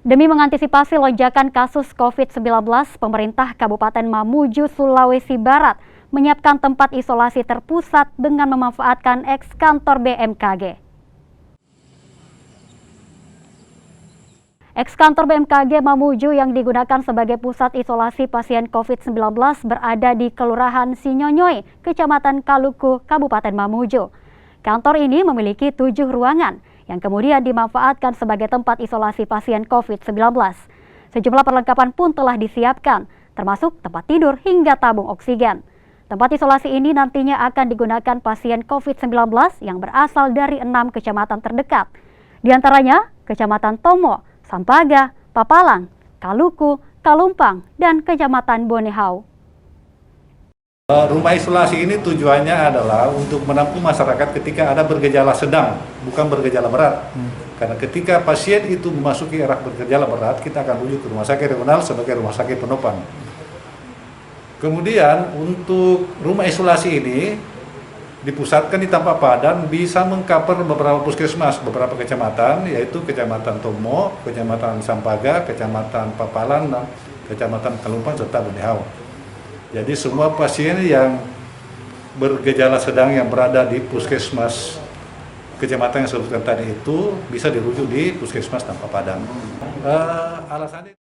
Demi mengantisipasi lonjakan kasus COVID-19, pemerintah Kabupaten Mamuju, Sulawesi Barat menyiapkan tempat isolasi terpusat dengan memanfaatkan eks-kantor BMKG. Eks-kantor BMKG Mamuju yang digunakan sebagai pusat isolasi pasien COVID-19 berada di Kelurahan Sinyonyoy, Kecamatan Kaluku, Kabupaten Mamuju. Kantor ini memiliki 7 ruangan yang kemudian dimanfaatkan sebagai tempat isolasi pasien COVID-19. Sejumlah perlengkapan pun telah disiapkan, termasuk tempat tidur hingga tabung oksigen. Tempat isolasi ini nantinya akan digunakan pasien COVID-19 yang berasal dari 6 kecamatan terdekat. Di antaranya Kecamatan Tomo, Sampaga, Papalang, Kaluku, Kalumpang, dan Kecamatan Bonehau. Rumah isolasi ini tujuannya adalah untuk menampung masyarakat ketika ada bergejala sedang, bukan bergejala berat. Karena ketika pasien itu memasuki era bergejala berat, kita akan rujuk ke rumah sakit regional sebagai rumah sakit penopang. Kemudian untuk rumah isolasi ini dipusatkan di Tampak Padan, bisa mengcover beberapa puskesmas, beberapa kecamatan, yaitu Kecamatan Tomo, Kecamatan Sampaga, Kecamatan Papalan, dan Kecamatan Kalumpang, serta Bonehau. Jadi semua pasien yang bergejala sedang yang berada di puskesmas kecamatan yang saya sebutkan tadi itu bisa dirujuk di puskesmas Tampak Padan. Alasannya